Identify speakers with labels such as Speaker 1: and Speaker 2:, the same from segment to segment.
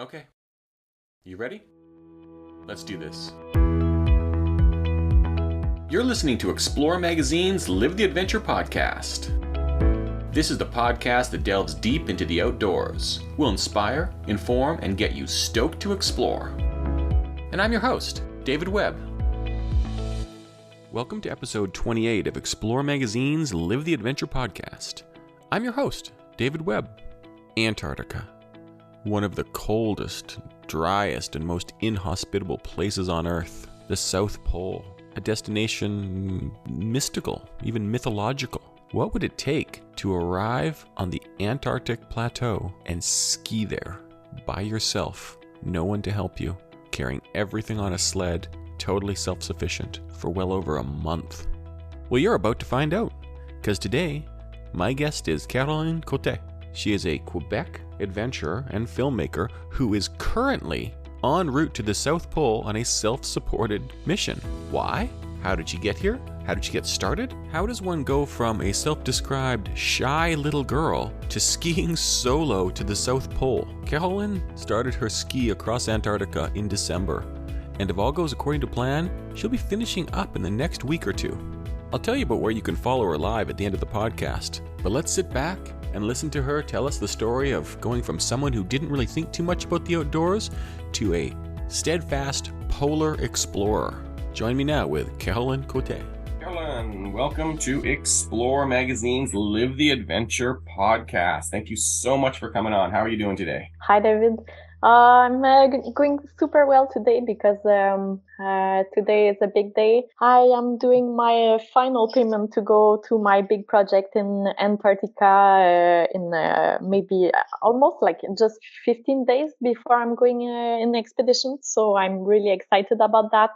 Speaker 1: Okay, you ready? Let's do this. You're listening to Explore Magazine's Live the Adventure podcast. This is the podcast that delves deep into the outdoors, will inspire, inform, and get you stoked to explore. And I'm your host, David Webb. Welcome to episode 28 of Explore Magazine's Live the Adventure podcast. I'm your host, David Webb. Antarctica. One of the coldest, driest, and most inhospitable places on Earth. The South Pole. A destination mystical, even mythological. What would it take to arrive on the Antarctic plateau and ski there by yourself? No one to help you, carrying everything on a sled, totally self-sufficient, for well over a month. Well, you're about to find out, because today, my guest is Caroline Cote. She is a Quebec adventurer and filmmaker who is currently en route to the South Pole on a self-supported mission. Why? How did she get here? How did she get started? How does one go from a self-described shy little girl to skiing solo to the South Pole? Caroline started her ski across Antarctica in December, and if all goes according to plan, she'll be finishing up in the next week or two. I'll tell you about where you can follow her live at the end of the podcast, but let's sit back and listen to her tell us the story of going from someone who didn't really think too much about the outdoors to a steadfast polar explorer. Join me now with Caroline Cote. Caroline, welcome to Explore Magazine's Live the Adventure podcast. Thank you so much for coming on. How are you doing today?
Speaker 2: Hi, David. I'm going super well today because today is a big day. I am doing my final payment to go to my big project in Antarctica in maybe almost like just 15 days before I'm going in the expedition. So I'm really excited about that.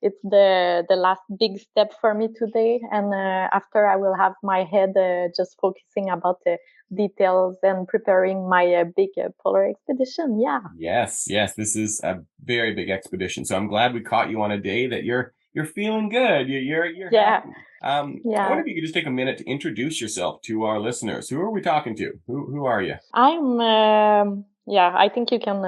Speaker 2: It's the last big step for me today. And after I will have my head just focusing about the details and preparing my big polar expedition.
Speaker 1: Yes, this is a very big expedition. So I'm glad we caught you on a day that you're feeling good. You're happy. I wonder if you could just take a minute to introduce yourself to our listeners. Who are we talking to? Who are you?
Speaker 2: I'm I think you can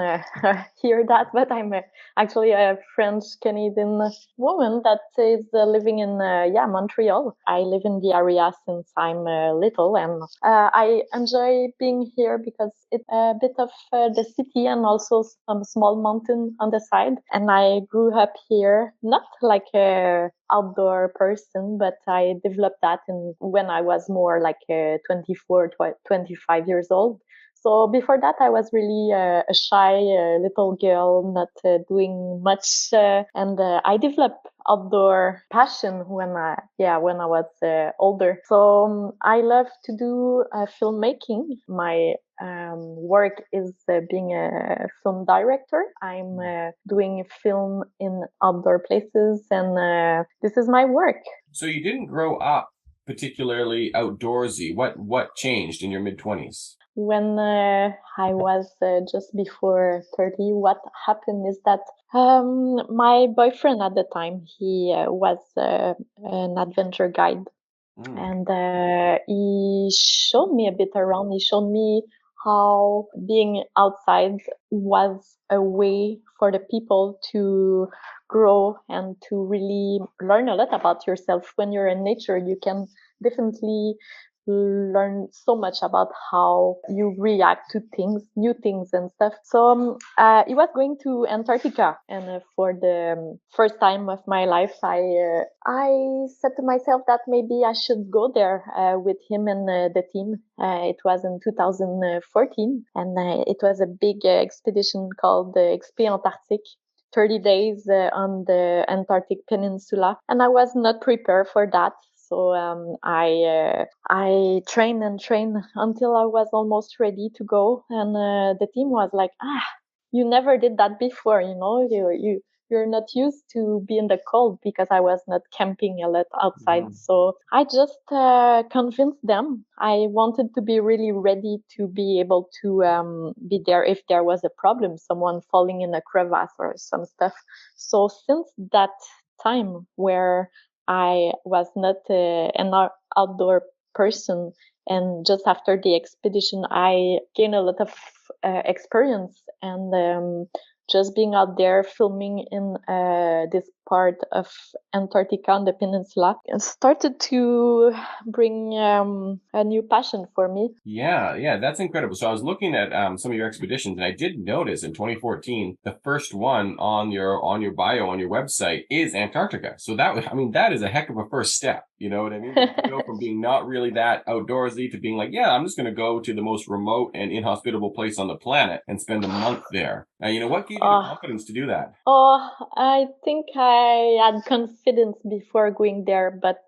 Speaker 2: hear that, but I'm actually a French-Canadian woman that is living in Montreal. I live in the area since I'm little, and I enjoy being here because it's a bit of the city and also some small mountain on the side. And I grew up here, not like a outdoor person, but I developed that when I was more like 24, 25 years old. So before that, I was really a shy little girl, not doing much, and I developed outdoor passion when I was older. So I love to do filmmaking. My work is being a film director. I'm doing film in outdoor places, and this is my work.
Speaker 1: So you didn't grow up particularly outdoorsy. What changed in your mid-20s?
Speaker 2: When I was just before 30, what happened is that my boyfriend at the time, he was an adventure guide. And he showed me a bit around. He showed me how being outside was a way for the people to grow and to really learn a lot about yourself. When you're in nature, you can definitely learn so much about how you react to things, new things and stuff. So he was going to Antarctica, and for the first time of my life, I said to myself that maybe I should go there with him and the team. It was in 2014, and it was a big expedition called the EP28. 30 days on the Antarctic Peninsula, and I was not prepared for that. So I trained until I was almost ready to go, and the team was like, you never did that before, you're not used to be in the cold, because I was not camping a lot outside. Mm-hmm. So I just convinced them. I wanted to be really ready to be able to be there if there was a problem, someone falling in a crevasse or some stuff. So since that time where I was not an outdoor person, And just after the expedition, I gained a lot of experience, and just being out there filming in this part of Antarctica on the peninsula started to bring a new passion for me.
Speaker 1: Yeah, that's incredible. So I was looking at some of your expeditions, and I did notice in 2014 the first one on your bio on your website is Antarctica. So that is a heck of a first step. You know what I mean? To go from being not really that outdoorsy to being like, yeah, I'm just going to go to the most remote and inhospitable place on the planet and spend a month there. Now, what gave you the confidence to do that?
Speaker 2: I think I had confidence before going there, but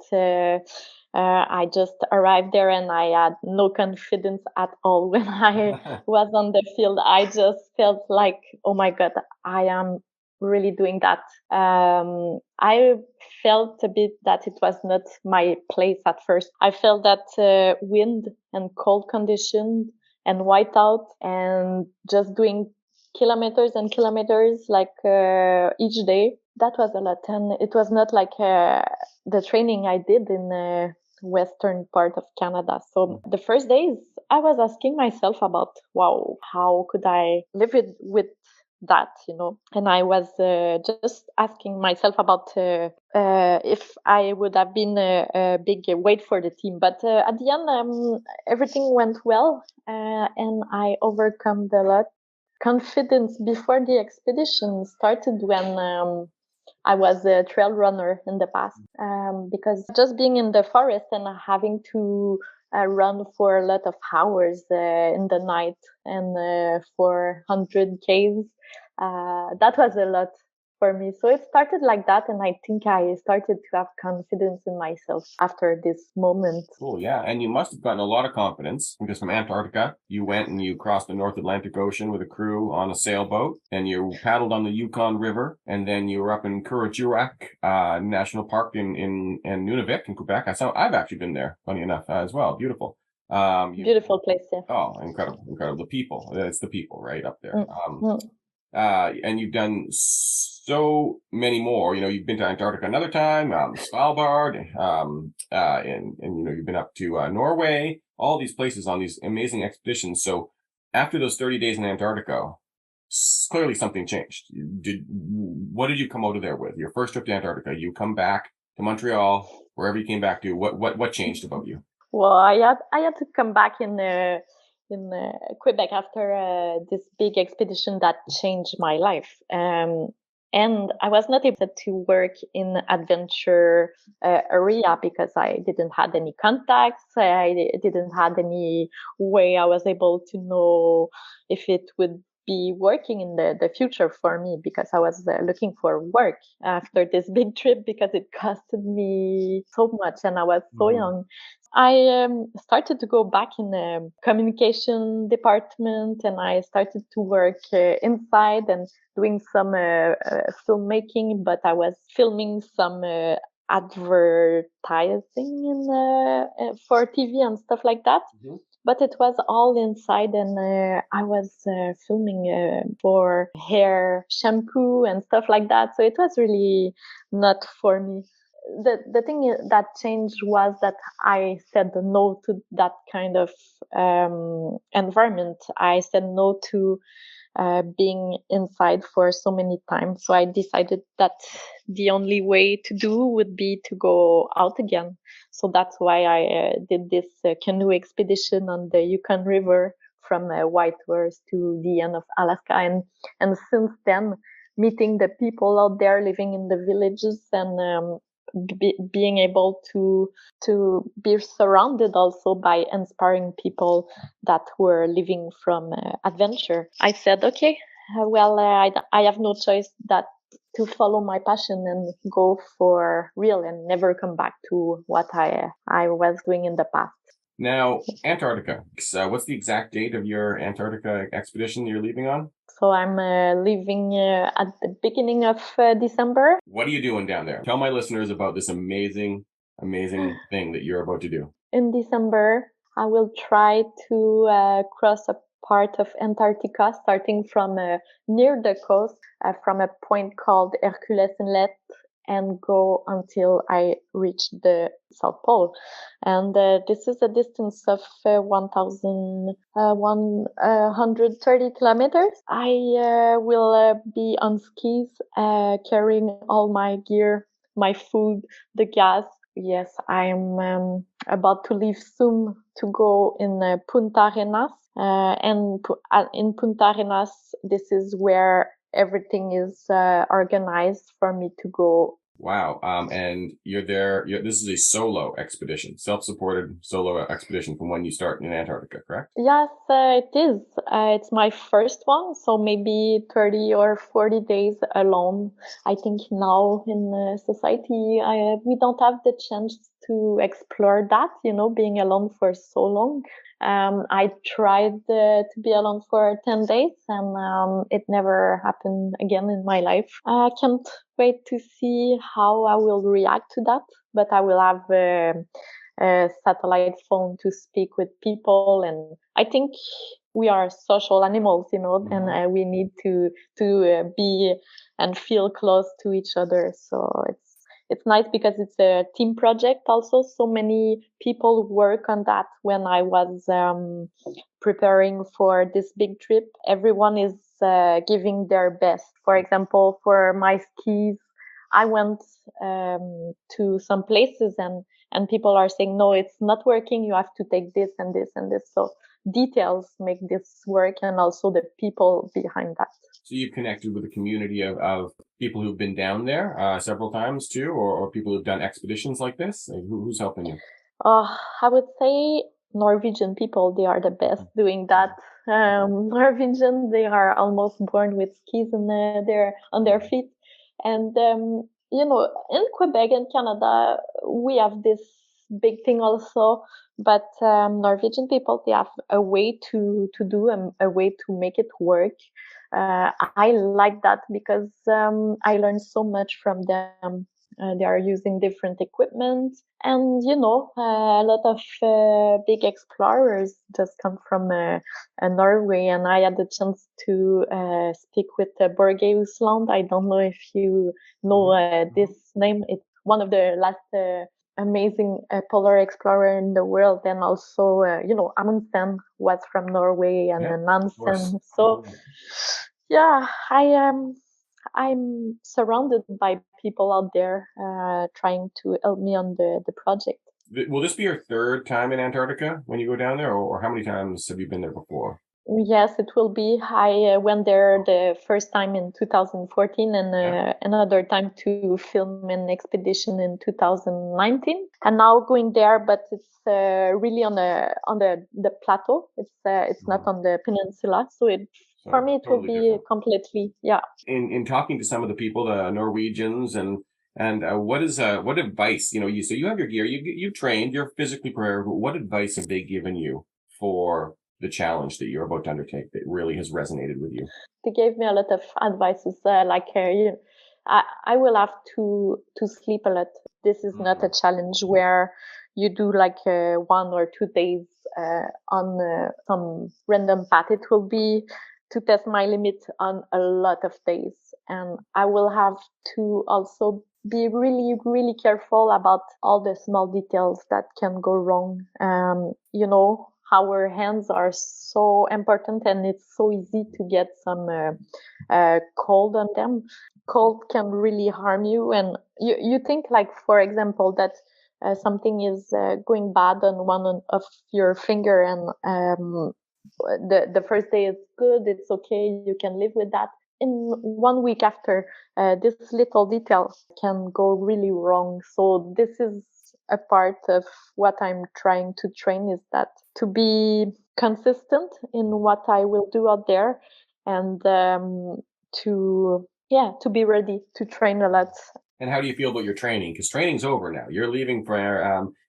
Speaker 2: I just arrived there and I had no confidence at all when I was on the field. I just felt like, oh my God, I am really doing that. I felt a bit that it was not my place at first. I felt that wind and cold conditions and whiteout and just doing kilometers and kilometers each day. That was a lot, and it was not like the training I did in the western part of Canada. So the first days I was asking myself about, wow, how could I live with that, and I was just asking myself about if I would have been a big weight for the team. But at the end, everything went well, and I overcome a lot. Confidence before the expedition started when I was a trail runner in the past, because just being in the forest and having to run for a lot of hours in the night and for 100 Ks, that was a lot for me. So it started like that, and I think I started to have confidence in myself after this moment.
Speaker 1: Cool, yeah. And you must have gotten a lot of confidence because from Antarctica, you went and you crossed the North Atlantic Ocean with a crew on a sailboat, and you paddled on the Yukon River, and then you were up in Kurujjuaq National Park in Nunavik in Quebec. I've actually been there, funny enough, as well. Beautiful.
Speaker 2: Beautiful place, yeah.
Speaker 1: Oh, incredible. The people. It's the people right up there.
Speaker 2: Mm.
Speaker 1: And you've done so many more. You've been to Antarctica another time, Svalbard, and you've been up to Norway, all these places on these amazing expeditions. So after those 30 days in Antarctica, clearly something changed. What did you come out of there with? Your first trip to Antarctica, you come back to Montreal, wherever you came back to. What changed about you?
Speaker 2: Well, I had to come back in Quebec after this big expedition that changed my life. And I was not able to work in adventure area because I didn't have any contacts. I didn't have any way I was able to know if it would be working in the future for me, because I was looking for work after this big trip because it costed me so much and I was so young. I started to go back in the communication department, and I started to work inside and doing some filmmaking, but I was filming some advertising for TV and stuff like that. Mm-hmm. But it was all inside, and I was filming for hair shampoo and stuff like that. So it was really not for me. The thing that changed was that I said no to that kind of environment. I said no to being inside for so many times. So I decided that the only way to do would be to go out again. So that's why I did this canoe expedition on the Yukon River from Whitehorse to the end of Alaska. And since then, meeting the people out there living in the villages and being able to be surrounded also by inspiring people that were living from adventure. I said, okay, I have no choice that to follow my passion and go for real and never come back to what I was doing in the past.
Speaker 1: Now, Antarctica. What's the exact date of your Antarctica expedition you're leaving on?
Speaker 2: So I'm leaving at the beginning of December.
Speaker 1: What are you doing down there? Tell my listeners about this amazing thing that you're about to do.
Speaker 2: In December, I will try to cross a part of Antarctica, starting from near the coast, from a point called Hercules Inlet, and go until I reach the South Pole. And this is a distance of 1,130 kilometers. I will be on skis, carrying all my gear, my food, the gas. Yes, I'm about to leave soon to go in Punta Arenas. And in Punta Arenas, this is where everything is organized for me to go.
Speaker 1: Wow. And you're there. This is a solo expedition, self-supported solo expedition from when you start in Antarctica, correct?
Speaker 2: Yes, it is. It's my first one, so maybe 30 or 40 days alone. I think now in society, we don't have the chance to explore that, being alone for so long. I tried to be alone for 10 days and it never happened again in my life. I can't wait to see how I will react to that, but I will have a satellite phone to speak with people. And I think we are social animals, and we need to be and feel close to each other. So it's nice because it's a team project also. So many people work on that. When I was preparing for this big trip, everyone is giving their best. For example, for my skis, I went to some places and people are saying, no, it's not working. You have to take this and this and this. So details make this work, and also the people behind that.
Speaker 1: So you've connected with a community of people who've been down there several times too, or people who've done expeditions like this? Who's helping you?
Speaker 2: I would say Norwegian people, they are the best doing that. Norwegian, they are almost born with skis on their feet. And, in Quebec and Canada, we have this big thing also, but Norwegian people, they have a way to do a way to make it work. I like that because I learned so much from them. They are using different equipment, and a lot of big explorers just come from Norway. And I had the chance to speak with Borgeus Land. I don't know if you know this name. It's one of the last amazing polar explorer in the world. And also, Amundsen was from Norway, and Nansen. So yeah, I'm surrounded by people out there trying to help me on the project.
Speaker 1: Will this be your third time in Antarctica when you go down there, or how many times have you been there before?
Speaker 2: Yes, it will be. I went there the first time in 2014 and another time to film an expedition in 2019. And now going there, but it's really on the plateau. It's not on the peninsula, so for me it totally will be different. Completely, yeah.
Speaker 1: In talking to some of the people, the Norwegians, and what advice, so you have your gear, you've trained, you're physically prepared, but what advice have they given you for the challenge that you're about to undertake that really has resonated with you?
Speaker 2: They gave me a lot of advices, I will have to sleep a lot. This is not a challenge where you do like 1 or 2 days on some random path. It will be to test my limit on a lot of days, and I will have to also be really, really careful about all the small details that can go wrong. Our hands are so important, and it's so easy to get some cold on them. Cold can really harm you, and you think, like, for example, that something is going bad on one of your finger, and the first day is good, it's okay, you can live with that. In 1 week after, this little detail can go really wrong. So this is a part of what I'm trying to train, is that to be consistent in what I will do out there, and to be ready to train a lot.
Speaker 1: And how do you feel about your training? Because training's over now. You're leaving for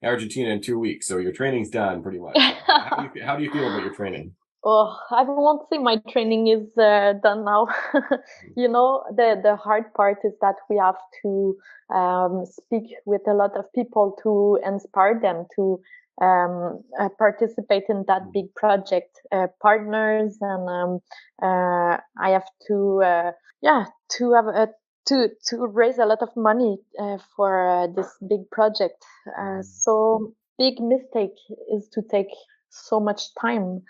Speaker 1: Argentina in 2 weeks, so your training's done pretty much. How do you feel about your training?
Speaker 2: Oh, I won't say my training is done now. The hard part is that we have to speak with a lot of people to inspire them to participate in that big project, partners, and I have to have to raise a lot of money for this big project. So big mistake is to take so much time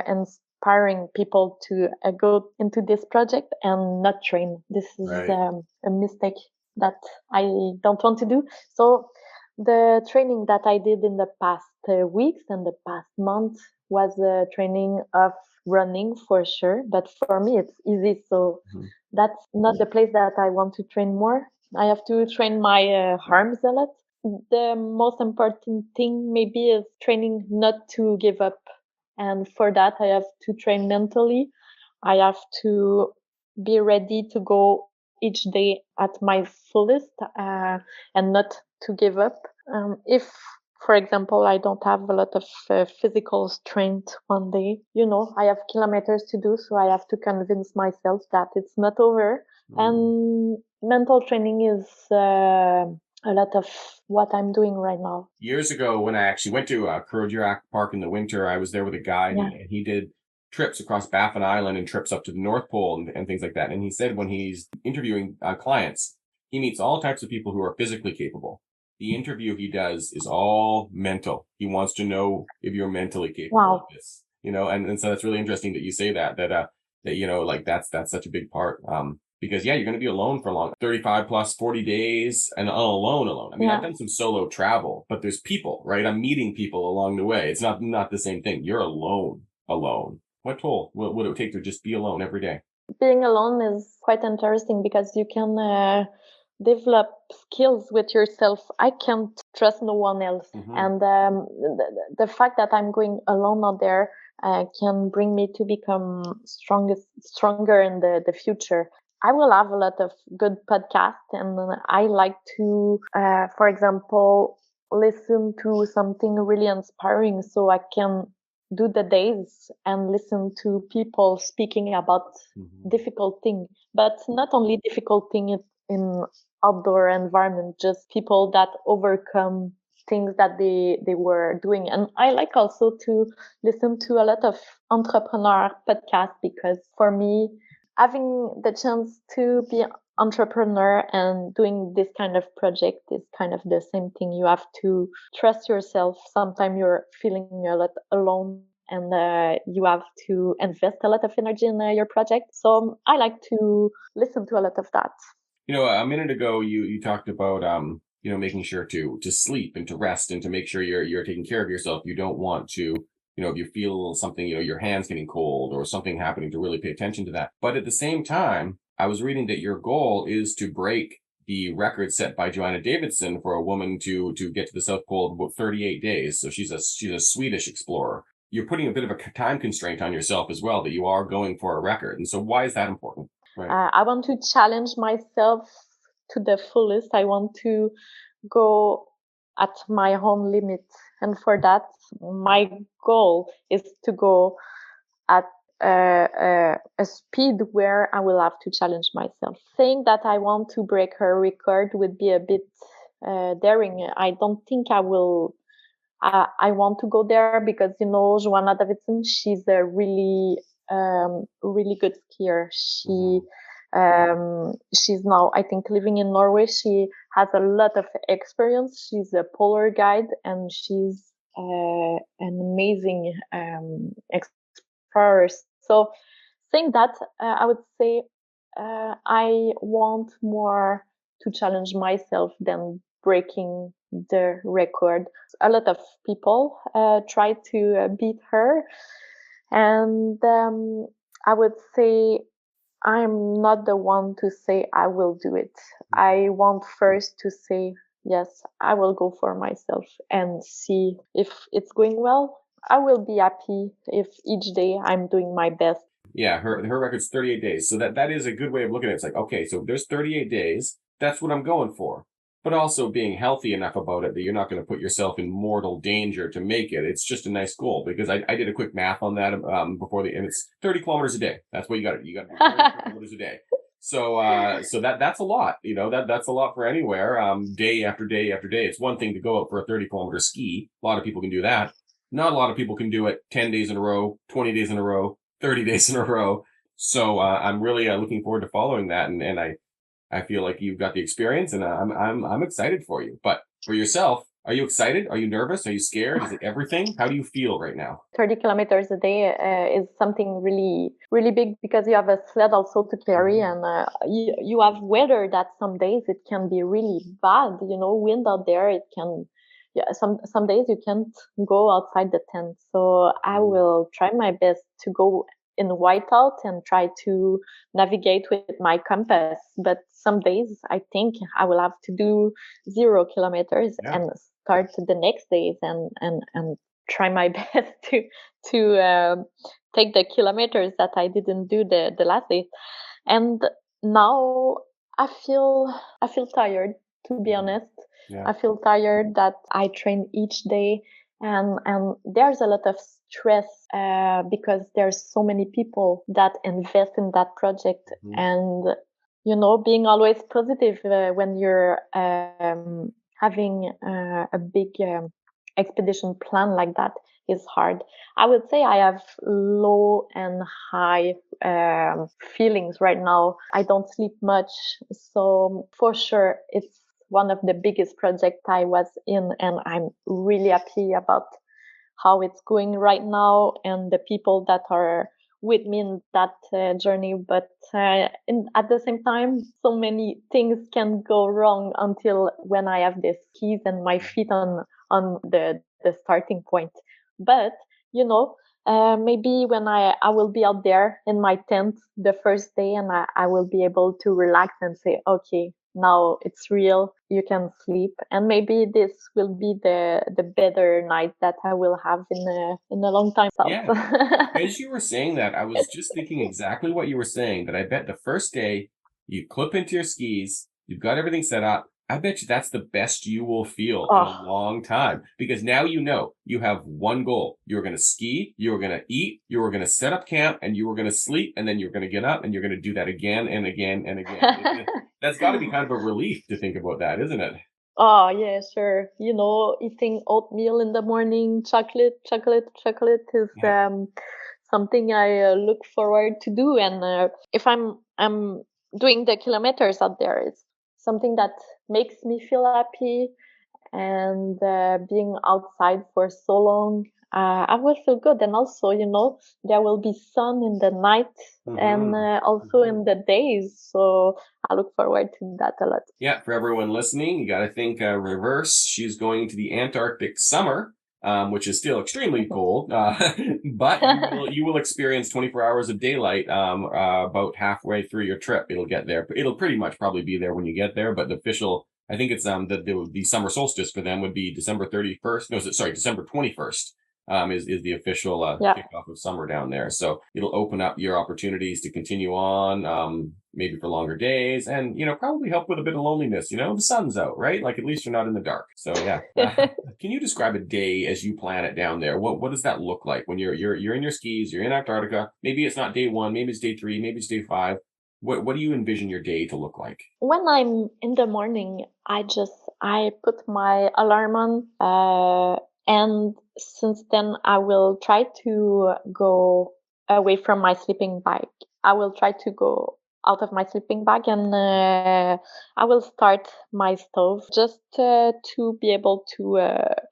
Speaker 2: inspiring people to go into this project and not train. This is a mistake that I don't want to do. So the training that I did in the past weeks and the past month was a training of running for sure, but for me it's easy. So that's not the place that I want to train more. I have to train my arms a lot. The most important thing maybe is training not to give up. And for that, I have to train mentally. I have to be ready to go each day at my fullest and not to give up. If, for example, I don't have a lot of physical strength one day, I have kilometers to do, so I have to convince myself that it's not over. And mental training is a lot of what I'm doing right now.
Speaker 1: Years ago, when I actually went to Kurojiraq Park in the winter, I was there with a guide, and he did trips across Baffin Island and trips up to the North Pole and things like that. And he said when he's interviewing clients, he meets all types of people who are physically capable. The interview he does is all mental. He wants to know if you're mentally capable of this, and so that's really interesting that you say that like that's such a big part. Because you're going to be alone for long, 35 plus 40 days and alone. I mean, I've done some solo travel, but there's people, right? I'm meeting people along the way. It's not the same thing. You're alone. What toll would it take to just be alone every day?
Speaker 2: Being alone is quite interesting because you can develop skills with yourself. I can't trust no one else. And the fact that I'm going alone out there can bring me to become stronger in the future. I will have a lot of good podcasts, and I like to, for example, listen to something really inspiring so I can do the days and listen to people speaking about difficult things, but not only difficult things in outdoor environment, just people that overcome things that they were doing. And I like also to listen to a lot of entrepreneur podcasts because for me, having the chance to be entrepreneur and doing this kind of project is kind of the same thing. You have to trust yourself. Sometimes you're feeling a lot alone and you have to invest a lot of energy in your project. So I like to listen to a lot of that.
Speaker 1: A minute ago, you talked about, making sure to sleep and to rest and to make sure you're taking care of yourself. You don't want to, if you feel something, your hands getting cold or something happening, to really pay attention to that. But at the same time, I was reading that your goal is to break the record set by Joanna Davidson for a woman to get to the South Pole in about 38 days. So she's a Swedish explorer. You're putting a bit of a time constraint on yourself as well, that you are going for a record. And so why is that important? Right.
Speaker 2: I want to challenge myself to the fullest. I want to go at my own limit. And for that, my goal is to go at a speed where I will have to challenge myself. Saying that I want to break her record would be a bit daring. I don't think I will. I want to go there because, Joanna Davidson, she's a really good skier. She's now, I think, living in Norway. She has a lot of experience. She's a polar guide and she's an amazing explorer. So saying that, I would say I want more to challenge myself than breaking the record. A lot of people try to beat her, and I would say I'm not the one to say I will do it. I want first to say, yes, I will go for myself and see if it's going well. I will be happy if each day I'm doing my best.
Speaker 1: Yeah, her record's 38 days. So that is a good way of looking at it. It's like, okay, so there's 38 days. That's what I'm going for. But also being healthy enough about it that you're not going to put yourself in mortal danger to make it. It's just a nice goal, because I did a quick math on that and it's 30 kilometers a day. That's what you got to do 30 kilometers a day. So that's a lot, that's a lot for anywhere, day after day after day. It's one thing to go out for a 30-kilometer ski. A lot of people can do that. Not a lot of people can do it 10 days in a row, 20 days in a row, 30 days in a row. So I'm really looking forward to following that. And I feel like you've got the experience, and I'm excited for you. But for yourself, are you excited? Are you nervous? Are you scared? Is it everything? How do you feel right now?
Speaker 2: 30 kilometers a day is something really, really big because you have a sled also to carry, and you have weather that some days it can be really bad. Wind out there, it can. Yeah, some days you can't go outside the tent. So I will try my best to go in whiteout and try to navigate with my compass. But some days I think I will have to do 0 kilometers and start the next days and try my best to take the kilometers that I didn't do the last day. And now I feel tired, to be honest. I feel tired that I train each day, and there's a lot of stress because there's so many people that invest in that project, and being always positive when you're having a big expedition plan like that is hard. I would say I have low and high feelings right now. I don't sleep much, so for sure it's one of the biggest projects I was in, and I'm really happy about how it's going right now and the people that are with me in that journey. But at the same time, so many things can go wrong until when I have the skis and my feet on the starting point. But maybe when I will be out there in my tent the first day, and I will be able to relax and say, okay, now it's real, you can sleep, and maybe this will be the better night that I will have in a long time.
Speaker 1: As you were saying that, I was just thinking exactly what you were saying, that I bet the first day you clip into your skis, you've got everything set up, I bet you that's the best you will feel in a long time, because now you have one goal. You're going to ski, you're going to eat, you're going to set up camp, and you were going to sleep, and then you're going to get up and you're going to do that again and again and again. That's got to be kind of a relief to think about that, isn't it?
Speaker 2: Oh, yeah, sure. Eating oatmeal in the morning, chocolate is something I look forward to do. And if I'm doing the kilometers out there, it's something that makes me feel happy. And being outside for so long, I will feel good. And also, there will be sun in the night and also in the days. So I look forward to that a lot.
Speaker 1: Yeah, for everyone listening, you got to think reverse. She's going to the Antarctic summer, which is still extremely cold, but you will experience 24 hours of daylight about halfway through your trip. It'll get there. It'll pretty much probably be there when you get there, but the official, I think it's the summer solstice for them would be December 31st. No, sorry, December 21st. Is the official kickoff of summer down there. So it'll open up your opportunities to continue on, maybe for longer days, and probably help with a bit of loneliness. The sun's out, right? Like at least you're not in the dark. So yeah. Can you describe a day as you plan it down there? What does that look like when you're in your skis, you're in Antarctica? Maybe it's not day 1, maybe it's day 3, maybe it's day 5. What do you envision your day to look like?
Speaker 2: When I'm in the morning, I put my alarm on, and since then I will try to go away from my sleeping bag. I will try to go out of my sleeping bag, and I will start my stove just to be able to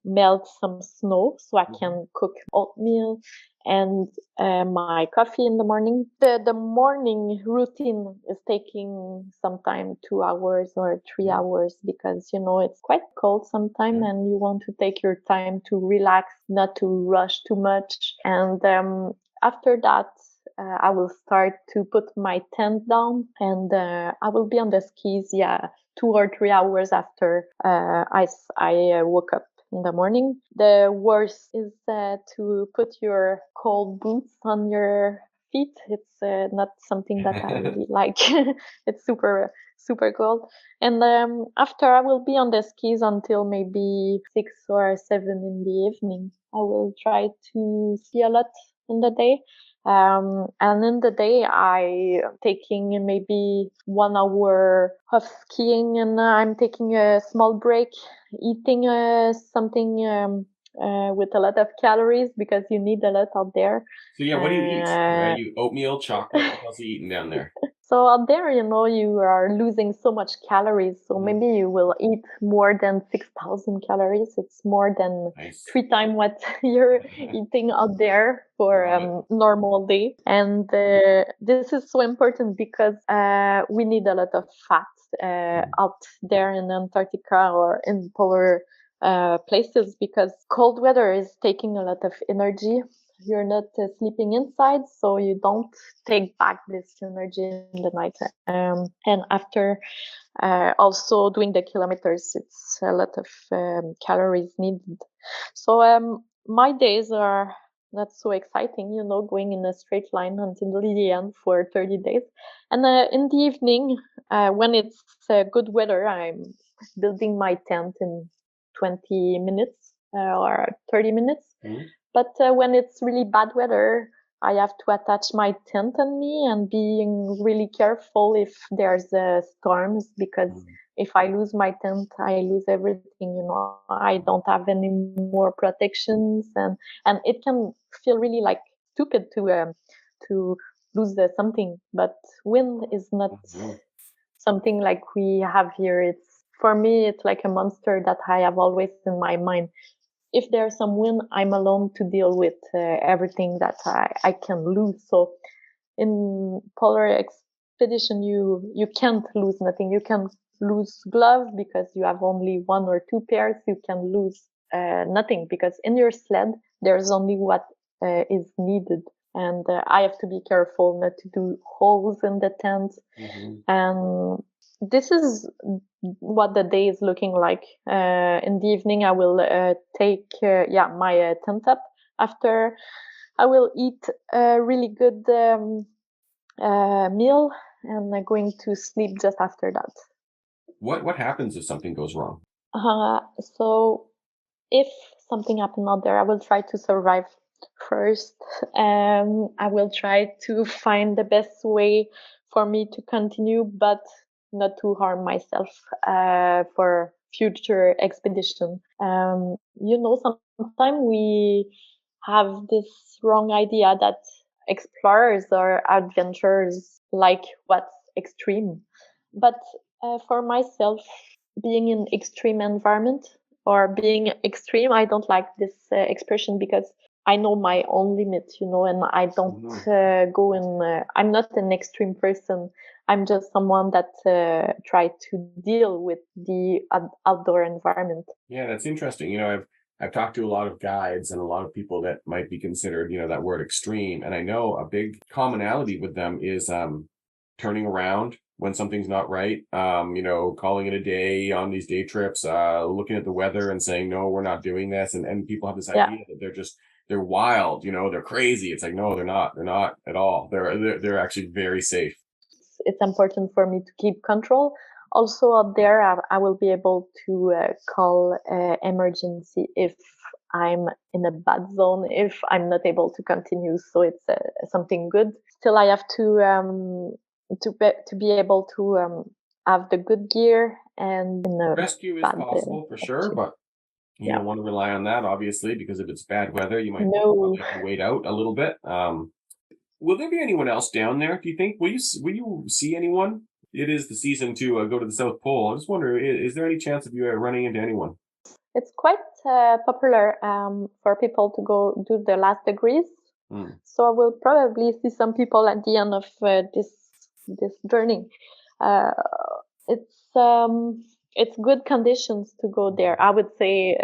Speaker 2: melt some snow so I can cook oatmeal and my coffee in the morning. The morning routine is taking sometime 2 hours or 3 hours because it's quite cold sometimes, and you want to take your time to relax, not to rush too much. And after that, I will start to put my tent down, and I will be on the skis 2 or 3 hours after I woke up in the morning. The worst is to put your cold boots on your feet. It's not something that I really like. It's super, super cold. And after I will be on the skis until maybe 6 or 7 in the evening. I will try to ski a lot in the day. And in the day, I taking maybe 1 hour of skiing, and I'm taking a small break, eating something with a lot of calories because you need a lot out there.
Speaker 1: So yeah, what do you eat? You oatmeal, chocolate. What else are you eating down there?
Speaker 2: So out there, you are losing so much calories. So maybe you will eat more than 6,000 calories. It's more than
Speaker 1: Nice.
Speaker 2: 3 times what you're eating out there for normal day. And this is so important because we need a lot of fat out there in Antarctica or in polar places, because cold weather is taking a lot of energy. You're not sleeping inside, so you don't take back this energy in the night. And after also doing the kilometers, it's a lot of calories needed. So my days are not so exciting, going in a straight line until the end for 30 days. And in the evening, when it's good weather, I'm building my tent in 20 minutes or 30 minutes. But when it's really bad weather, I have to attach my tent on me and being really careful if there's storms, because if I lose my tent, I lose everything. I don't have any more protections, and it can feel really like stupid to lose something. But wind is not something like we have here. It's, for me, it's like a monster that I have always in my mind. If there's some wind, I'm alone to deal with everything that I can lose. So in polar expedition, you can't lose nothing. You can lose gloves because you have only 1 or 2 pairs. You can lose nothing because in your sled, there's only what is needed. And I have to be careful not to do holes in the tent. And this is what the day is looking like. In the evening, I will take my tent up. After, I will eat a really good meal, and I'm going to sleep just after that.
Speaker 1: What happens if something goes wrong?
Speaker 2: So if something happens out there, I will try to survive first. I will try to find the best way for me to continue, but not to harm myself for future expedition. Sometimes we have this wrong idea that explorers or adventurers like what's extreme. But for myself, being in extreme environment or being extreme, I don't like this expression, because I know my own limit, and I don't go in. I'm not an extreme person. I'm just someone that try to deal with the outdoor environment.
Speaker 1: Yeah, that's interesting. I've talked to a lot of guides and a lot of people that might be considered, that word extreme. And I know a big commonality with them is turning around when something's not right, calling it a day on these day trips, looking at the weather and saying, no, we're not doing this. And people have this idea that they're wild, they're crazy. It's like, no, they're not at all. They're actually very safe.
Speaker 2: It's important for me to keep control. Also out there, I will be able to call emergency if I'm in a bad zone, if I'm not able to continue. So it's something good. Still, I have to be able to have the good gear, and
Speaker 1: rescue is possible for sure, but you don't want to rely on that, obviously, because if it's bad weather, you might have to wait out a little bit. Will there be anyone else down there, do you think? Will you see anyone? It is the season to go to the South Pole. I just wonder, is there any chance of you running into anyone?
Speaker 2: It's quite popular for people to go do the last degrees. So I will probably see some people at the end of this journey. It's good conditions to go there. I would say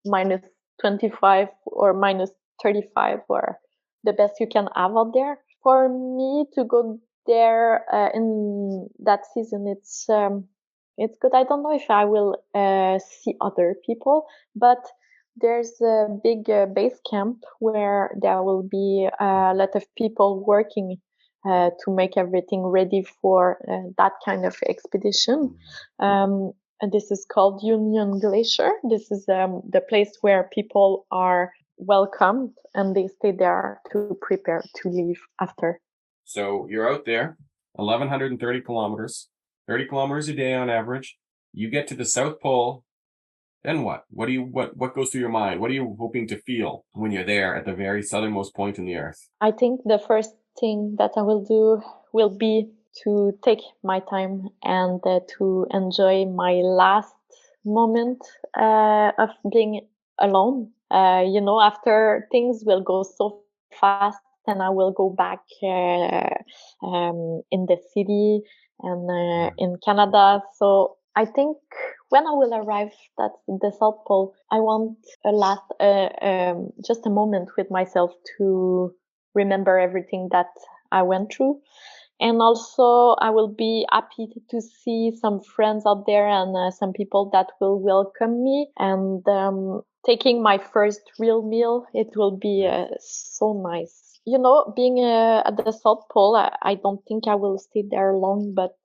Speaker 2: minus 25 or minus 35 or the best you can have out there. For me to go there in that season, it's good. I don't know if I will see other people, but there's a big base camp where there will be a lot of people working to make everything ready for that kind of expedition. And this is called Union Glacier. This is the place where people are welcomed and they stay there to prepare to leave after.
Speaker 1: So you're out there, 1,130 kilometers, 30 kilometers a day on average. You get to the South Pole. Then what? What goes through your mind? What are you hoping to feel when you're there at the very southernmost point in the Earth?
Speaker 2: I think the first thing that I will do will be to take my time and to enjoy my last moment of being alone. After things will go so fast and I will go back in the city and in Canada. So I think when I will arrive at the South Pole, I want just a moment with myself to remember everything that I went through. And also, I will be happy to see some friends out there and some people that will welcome me. And taking my first real meal, it will be so nice. Being at the South Pole, I don't think I will stay there long. But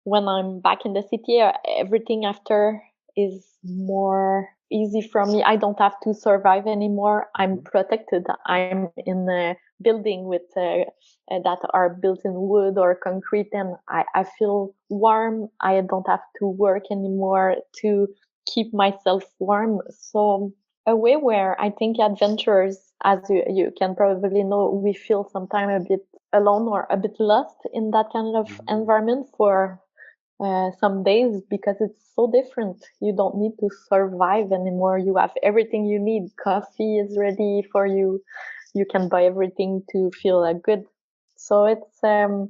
Speaker 2: when I'm back in the city, everything after is more easy for me. I don't have to survive anymore. I'm protected. I'm in a building with that are built in wood or concrete, and I feel warm. I don't have to work anymore to keep myself warm. So a way where I think adventurers, as you can probably know, we feel sometimes a bit alone or a bit lost in that kind of environment for some days, because it's so different. You don't need to survive anymore. You have everything you need. Coffee is ready for you. You can buy everything to feel good. So it's the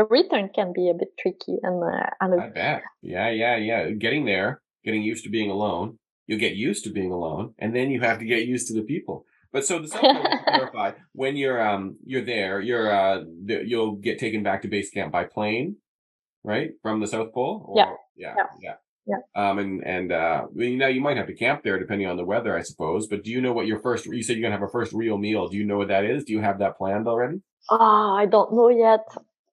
Speaker 2: return can be a bit tricky, and
Speaker 1: I bet. Yeah. Getting there, getting used to being alone. You get used to being alone, and then you have to get used to the people. But so the South Pole, to clarify, when you're there, you'll get taken back to base camp by plane, right, from the South Pole. Or, yeah. Now you might have to camp there depending on the weather, I suppose. But do you know what you said you're gonna have a first real meal? Do you know what that is? Do you have that planned already?
Speaker 2: I don't know yet.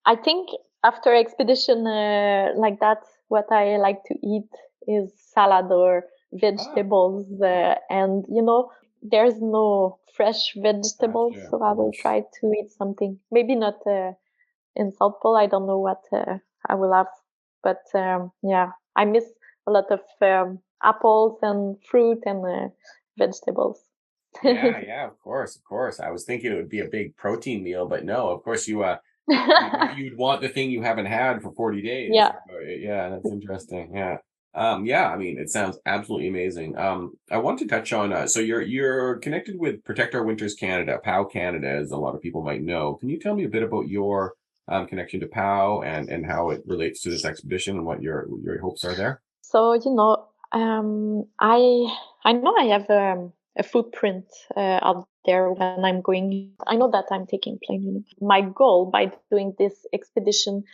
Speaker 2: I think after expedition like that, what I like to eat is salad or vegetables, and there's no fresh vegetables,
Speaker 1: Gotcha.
Speaker 2: so I will try to eat something. Maybe not in South Pole. I don't know what I will have, but I miss a lot of apples and fruit and vegetables.
Speaker 1: Yeah, of course. I was thinking it would be a big protein meal, but no, of course you'd want the thing you haven't had for 40 days.
Speaker 2: Yeah.
Speaker 1: Yeah, that's interesting. Yeah. I mean, it sounds absolutely amazing. I want to touch on so you're connected with Protect Our Winters Canada, POW Canada, as a lot of people might know. Can you tell me a bit about your connection to POW and how it relates to this expedition and what your hopes are there?
Speaker 2: So I know I have a footprint out there when I'm going. I know that I'm taking plane. My goal by doing this expedition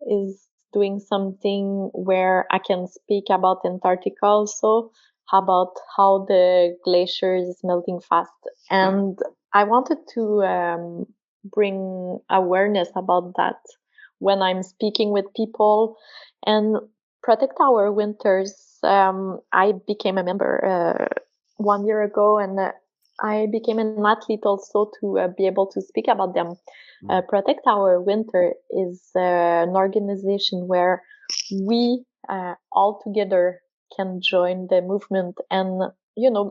Speaker 2: is doing something where I can speak about Antarctica also, about how the glacier is melting fast. And I wanted to bring awareness about that when I'm speaking with people and Protect Our Winters. I became a member 1 year ago, and I became an athlete also to be able to speak about them. Protect Our Winter is an organization where we all together can join the movement. And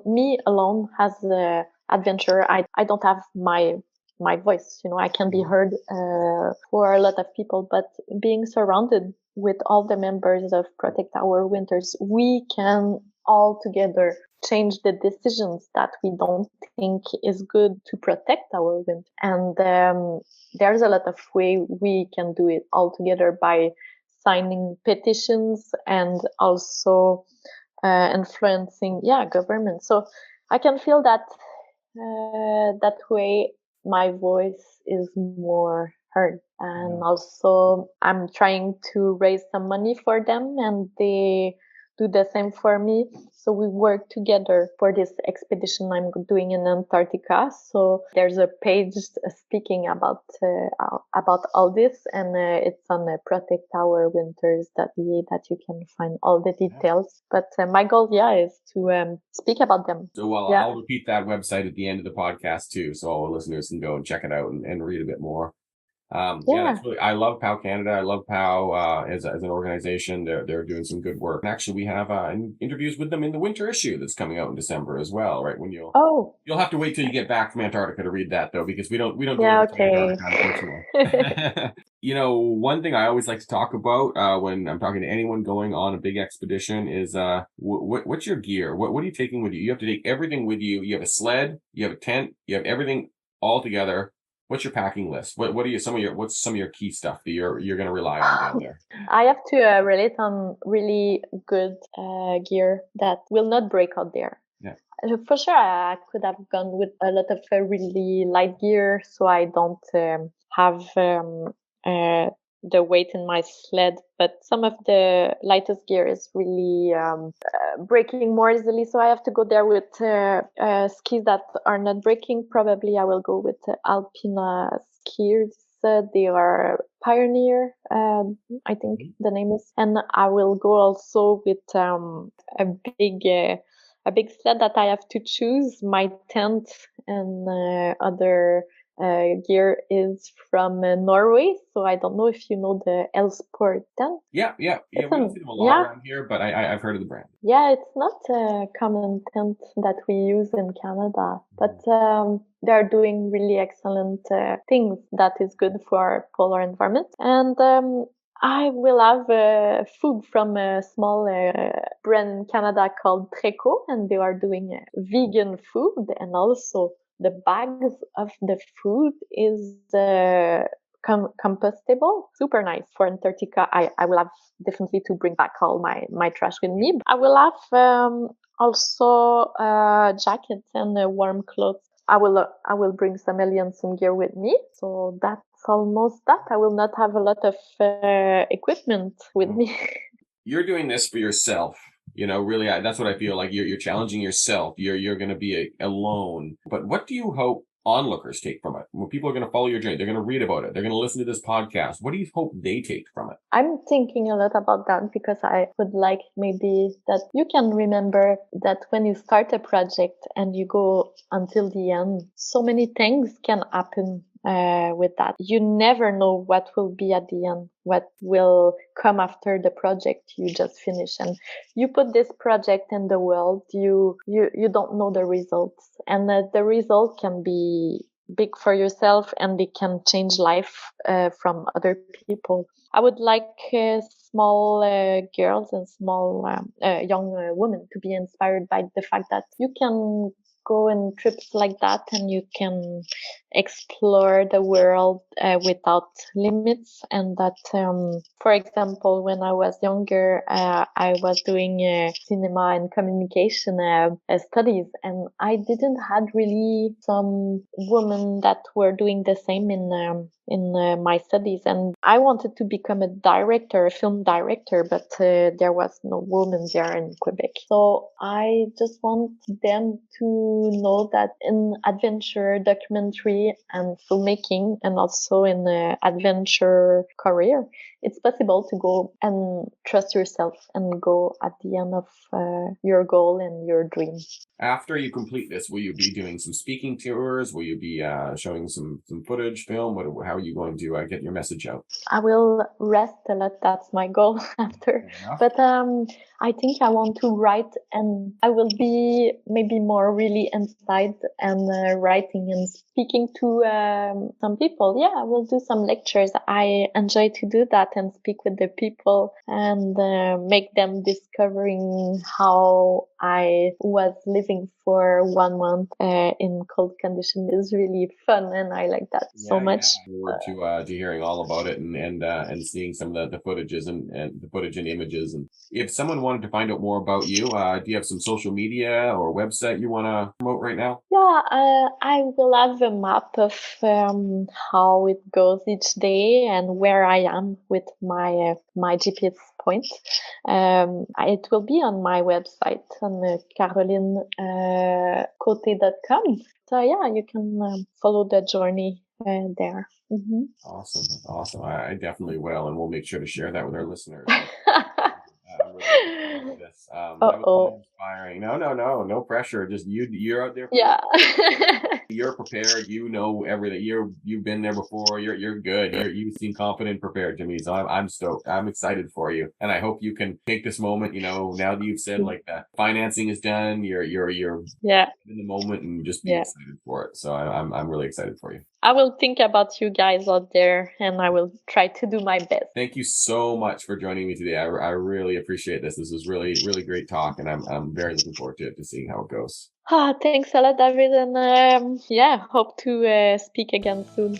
Speaker 2: me alone as an adventurer, I don't have my voice. I can be heard for a lot of people, but being surrounded with all the members of Protect Our Winters, we can all together change the decisions that we don't think is good to protect our winter. And there's a lot of way we can do it all together by signing petitions and also influencing government. So I can feel that that way my voice is more heard. And also I'm trying to raise some money for them, and they do the same for me. So we work together for this expedition I'm doing in Antarctica. So there's a page speaking about all this, and it's on protectourwinters.ca that you can find all the details. But my goal, is to speak about them.
Speaker 1: So I'll repeat that website at the end of the podcast too, so all our listeners can go and check it out and read a bit more. That's really, I love POW Canada. I love POW as an organization. They're doing some good work. And actually, we have interviews with them in the winter issue that's coming out in December as well. Right, when you'll have to wait till you get back from Antarctica to read that though, because we don't do Antarctica, unfortunately. One thing I always like to talk about when I'm talking to anyone going on a big expedition is what's your gear? What are you taking with you? You have to take everything with you. You have a sled, you have a tent, you have everything all together. What's your packing list? What's some of your key stuff that you're going to rely on down there?
Speaker 2: I have to relate on really good gear that will not break out there.
Speaker 1: Yeah.
Speaker 2: For sure, I could have gone with a lot of really light gear, so I don't have the weight in my sled. But some of the lightest gear is really breaking more easily, so I have to go there with skis that are not breaking. Probably I will go with Alpina skis. They are Pioneer, I think the name is, and I will go also with a big sled that I have to choose. My tent and other gear is from Norway, so I don't know if you know the Elsport tent.
Speaker 1: Yeah. We don't see them a lot around here, but I've heard of the brand.
Speaker 2: Yeah, it's not a common tent that we use in Canada, but they're doing really excellent things that is good for our polar environment. And I will have food from a small brand in Canada called Treco, and they are doing vegan food, and also the bags of the food is compostable. Super nice. For Antarctica, I will have definitely to bring back all my trash with me. I will have also jackets and warm clothes. I will bring some some gear with me. So that's almost that. I will not have a lot of equipment with me.
Speaker 1: You're doing this for yourself. Really, that's what I feel like. You're challenging yourself. You're going to be alone. But what do you hope onlookers take from it? When people are going to follow your journey, they're going to read about it. They're going to listen to this podcast. What do you hope they take from it?
Speaker 2: I'm thinking a lot about that because I would like maybe that you can remember that when you start a project and you go until the end, so many things can happen with that. You never know what will be at the end, what will come after the project you just finished. And you put this project in the world, you don't know the results. And the result can be big for yourself and it can change life from other people. I would like small girls and small young women to be inspired by the fact that you can go on trips like that and you can explore the world without limits. And that, for example, when I was younger, I was doing cinema and communication studies, and I didn't had really some women that were doing the same in my studies, and I wanted to become a film director, but there was no woman there in Quebec. So I just want them to know that in adventure documentary and filmmaking, and also in the adventure career, it's possible to go and trust yourself and go at the end of your goal and your dream.
Speaker 1: After you complete this, will you be doing some speaking tours? Will you be showing some footage, film? How are you going to get your message out?
Speaker 2: I will rest a lot. That's my goal after. But I think I want to write, and I will be maybe more really inside and writing and speaking to some people. Yeah, I will do some lectures. I enjoy to do that and speak with the people and make them discovering how I was living for 1 month in cold conditions is really fun, and I like that so much.
Speaker 1: I look forward to hearing all about it and seeing some of the footages and the footage and images. And if someone wanted to find out more about you, do you have some social media or website you want to promote right now?
Speaker 2: Yeah, I will have a map of how it goes each day and where I am with my GPS point. It will be on my website on carolinecote.com. So yeah, you can follow the journey there. Mm-hmm.
Speaker 1: Awesome. I definitely will, and we'll make sure to share that with our listeners. I'm really looking forward to this. That was inspiring. No pressure. Just you're out there.
Speaker 2: Yeah.
Speaker 1: You're prepared. You know everything. You've been there before. You're good. You seem confident, prepared to me. So I'm stoked. I'm excited for you, and I hope you can take this moment. Now that you've said like that, financing is done. You're in the moment and just be excited for it. So I'm really excited for you.
Speaker 2: I will think about you guys out there, and I will try to do my best.
Speaker 1: Thank you so much for joining me today. I really appreciate this. This was really, really great talk, and I'm very looking forward to seeing how it goes.
Speaker 2: Thanks a lot, David, and hope to speak again soon.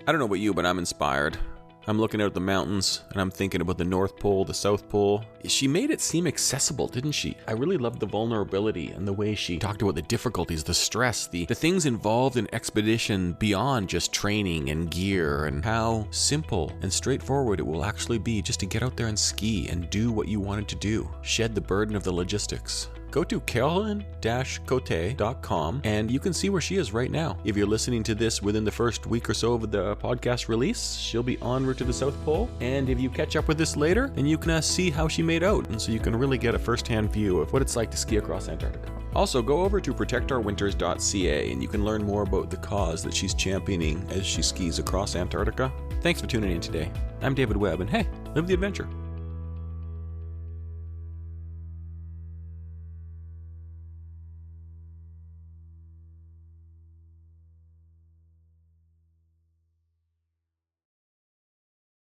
Speaker 1: I don't know about you, but I'm inspired. I'm looking out at the mountains, and I'm thinking about the North Pole, the South Pole. She made it seem accessible, didn't she? I really loved the vulnerability and the way she talked about the difficulties, the stress, the things involved in expedition beyond just training and gear, and how simple and straightforward it will actually be just to get out there and ski and do what you wanted to do. Shed the burden of the logistics. Go to Caroline-Cote.com and you can see where she is right now. If you're listening to this within the first week or so of the podcast release, she'll be en route to the South Pole. And if you catch up with this later, then you can see how she made out. And so you can really get a first-hand view of what it's like to ski across Antarctica. Also, go over to protectourwinters.ca and you can learn more about the cause that she's championing as she skis across Antarctica. Thanks for tuning in today. I'm David Webb, and hey, live the adventure.